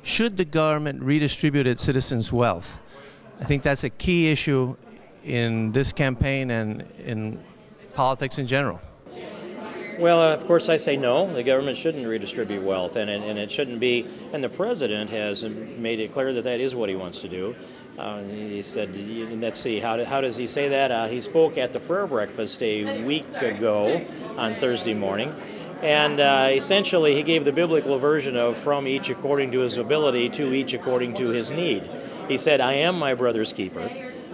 should the government redistribute its citizens' wealth? I think that's a key issue in this campaign and in politics in general. Well, of course, I say no. The government shouldn't redistribute wealth, and it shouldn't be. And the president has made it clear that that is what he wants to do. He said, let's see, how does he say that? He spoke at the prayer breakfast a week ago on Thursday morning. And essentially, he gave the biblical version of from each according to his ability to each according to his need. He said, I am my brother's keeper.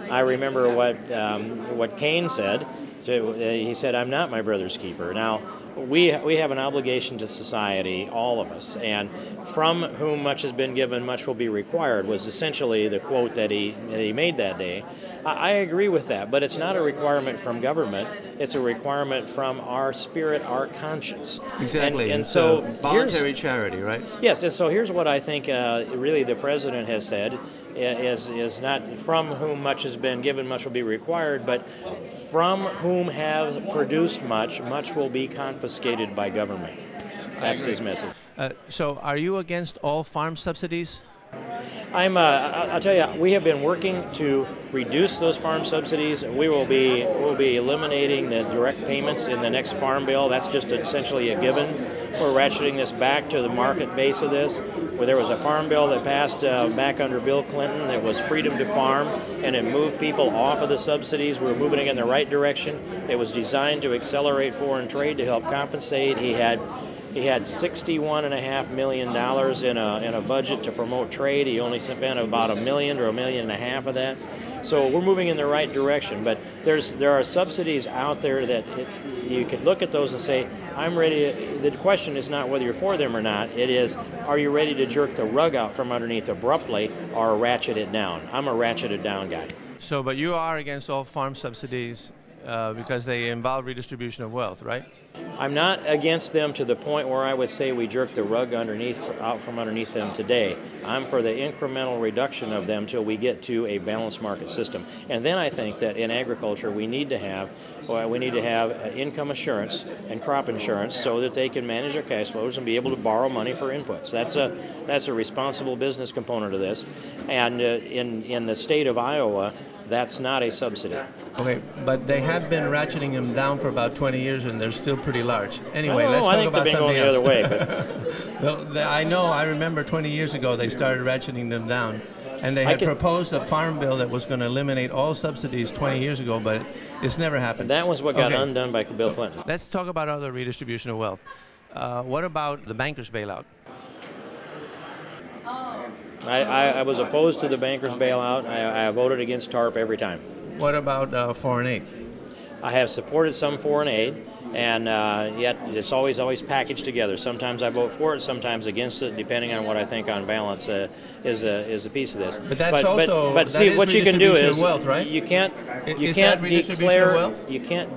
I remember what Cain said. He said, I'm not my brother's keeper. Now, we have an obligation to society, all of us, and from whom much has been given, much will be required, was essentially the quote that he made that day. I agree with that, but it's not a requirement from government. It's a requirement from our spirit, our conscience. Exactly. And so voluntary charity, right? Yes, and so here's what I think really the president has said is not from whom much has been given, much will be required, but from whom have produced much, much will be confiscated by government. That's his message. So are you against all farm subsidies? I'll tell you, we have been working to reduce those farm subsidies. We'll be eliminating the direct payments in the next farm bill. That's just essentially a given. We're ratcheting this back to the market base of this, where there was a farm bill that passed back under Bill Clinton that was freedom to farm, and it moved people off of the subsidies. We're moving it in the right direction. It was designed to accelerate foreign trade to help compensate. He had $61.5 million in a budget to promote trade. He only spent about $1 million or $1.5 million of that. So we're moving in the right direction. But there are subsidies out there that you could look at those and say, I'm ready. The question is not whether you're for them or not. It is, are you ready to jerk the rug out from underneath abruptly or ratchet it down? I'm a ratchet it down guy. So, but you are against all farm subsidies because they involve redistribution of wealth, right? I'm not against them to the point where I would say we jerk the rug out from underneath them today. I'm for the incremental reduction of them till we get to a balanced market system. And then I think that in agriculture we need to have income assurance and crop insurance so that they can manage their cash flows and be able to borrow money for inputs. That's a responsible business component of this. And in the state of Iowa, that's not a subsidy. Okay, but they have been ratcheting them down for about 20 years, and they're still pretty large. Anyway, let's talk about something else. I think they've been going the other way. But I know. I remember 20 years ago they started ratcheting them down, and they had proposed a farm bill that was going to eliminate all subsidies 20 years ago, but it's never happened. That was what got undone by Bill Clinton. Let's talk about other redistribution of wealth. What about the bankers' bailout? I was opposed to the bankers' bailout. I voted against TARP every time. What about foreign aid? I have supported some foreign aid, and yet it's always packaged together. Sometimes I vote for it, sometimes against it, depending on what I think on balance is a piece of this. But that's but see, what you can do is wealth, right? you can't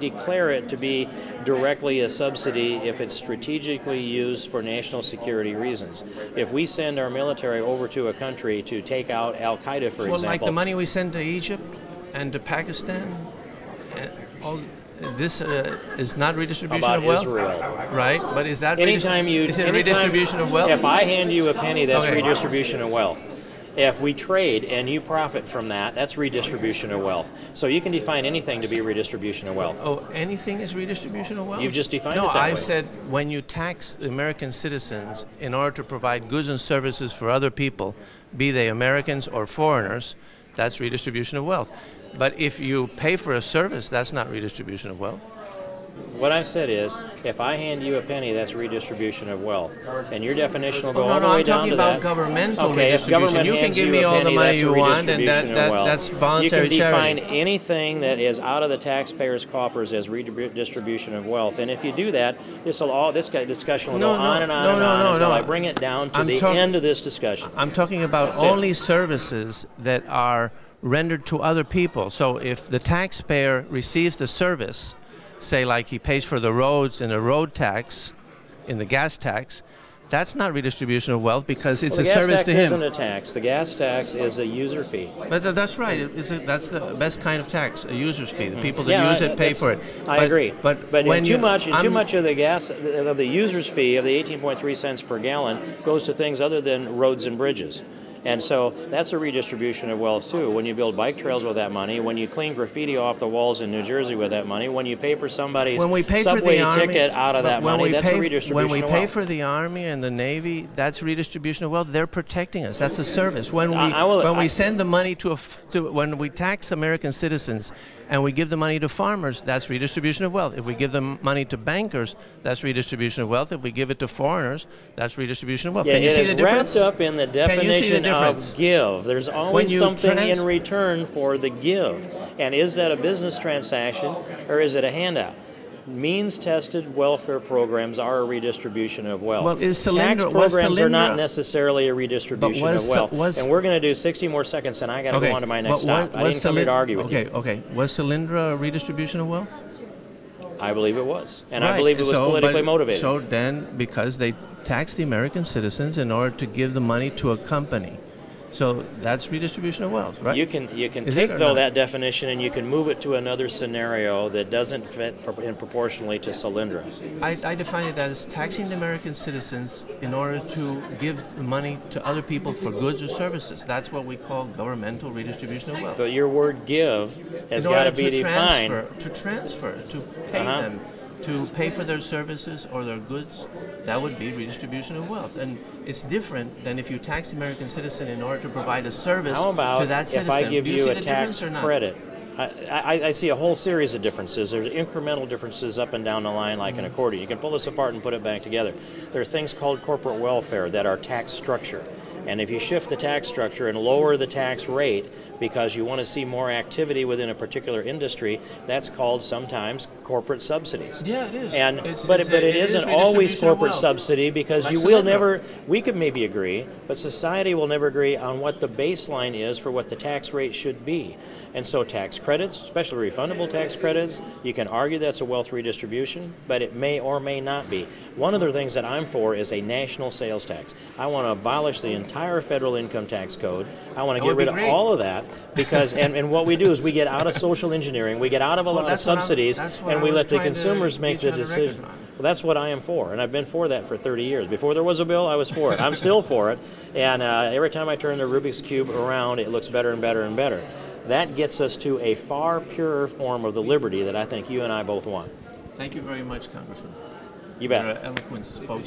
declare it to be directly a subsidy if it's strategically used for national security reasons. If we send our military over to a country to take out Al-Qaeda, for example. Like the money we send to Egypt and to Pakistan, this is not redistribution of wealth? Israel. Right, but is that redistribution of wealth? If I hand you a penny, that's redistribution of wealth. If we trade and you profit from that, that's redistribution of wealth. So you can define anything to be redistribution of wealth. Oh, anything is redistribution of wealth? You've just defined it that way. No, I said when you tax the American citizens in order to provide goods and services for other people, be they Americans or foreigners, that's redistribution of wealth. But if you pay for a service, that's not redistribution of wealth. What I said is, if I hand you a penny, that's redistribution of wealth. And your definition will go all the way down to that. I'm talking about governmental redistribution. You can give me all the money you want, and that's voluntary charity. You can define anything that is out of the taxpayers' coffers as redistribution of wealth. And if you do that, this discussion will go on and on and on until I bring it down to the end of this discussion. I'm talking about only services that are rendered to other people. So if the taxpayer receives the service, say like he pays for the roads in the road tax, in the gas tax, that's not redistribution of wealth because it's well, a service to him. The gas tax isn't a tax. The gas tax is a user fee. But that's right. That's the best kind of tax, a user's fee. The people that use it pay for it. I agree. But when too much of the gas of the user's fee of the 18.3 cents per gallon goes to things other than roads and bridges. And so that's a redistribution of wealth too. When you build bike trails with that money, when you clean graffiti off the walls in New Jersey with that money, when you pay for somebody's subway ticket out of that money, that's a redistribution of wealth. When we pay for the Army and the Navy, that's redistribution of wealth. They're protecting us. That's a service. When we send the money when we tax American citizens and we give the money to farmers, that's redistribution of wealth. If we give the money to bankers, that's redistribution of wealth. If we give it to foreigners, that's redistribution of wealth. Yeah, Can you see the difference? Wrapped up in the definition of give. There's always something in return for the give. And is that a business transaction or is it a handout? Means-tested welfare programs are a redistribution of wealth. Well, tax programs are not necessarily a redistribution of wealth. And we're going to do 60 more seconds, and I got to go on to my next stop. I didn't come here to argue with you. Okay. Was Solyndra a redistribution of wealth? I believe it was, and I believe it was politically motivated. So then, because they taxed the American citizens in order to give the money to a company. So that's redistribution of wealth, right? You can take, though, that definition and you can move it to another scenario that doesn't fit in proportionally to Solyndra. I define it as taxing the American citizens in order to give the money to other people for goods or services. That's what we call governmental redistribution of wealth. But your word give has got to be defined. To transfer, to pay them, to pay for their services or their goods, that would be redistribution of wealth. And it's different than if you tax the American citizen in order to provide a service to that citizen. If I give you a tax credit? I see a whole series of differences. There's incremental differences up and down the line like an accordion. You can pull this apart and put it back together. There are things called corporate welfare that are tax structure. And if you shift the tax structure and lower the tax rate because you want to see more activity within a particular industry, that's called sometimes corporate subsidies. Yeah, it is. But it isn't always corporate subsidy because you will never, we could maybe agree, but society will never agree on what the baseline is for what the tax rate should be. And so tax credits, especially refundable tax credits, you can argue that's a wealth redistribution, but it may or may not be. One of the things that I'm for is a national sales tax. I want to abolish the entire federal income tax code. I want to get rid of all of that because, and what we do is we get out of social engineering, we get out of a lot of subsidies, and we let the consumers make the decision. Well, that's what I am for, and I've been for that for 30 years. Before there was a bill, I was for it. I'm still for it, and every time I turn the Rubik's Cube around, it looks better and better and better. That gets us to a far purer form of the liberty that I think you and I both want. Thank you very much, Congressman. You bet. You're an eloquent spokesman.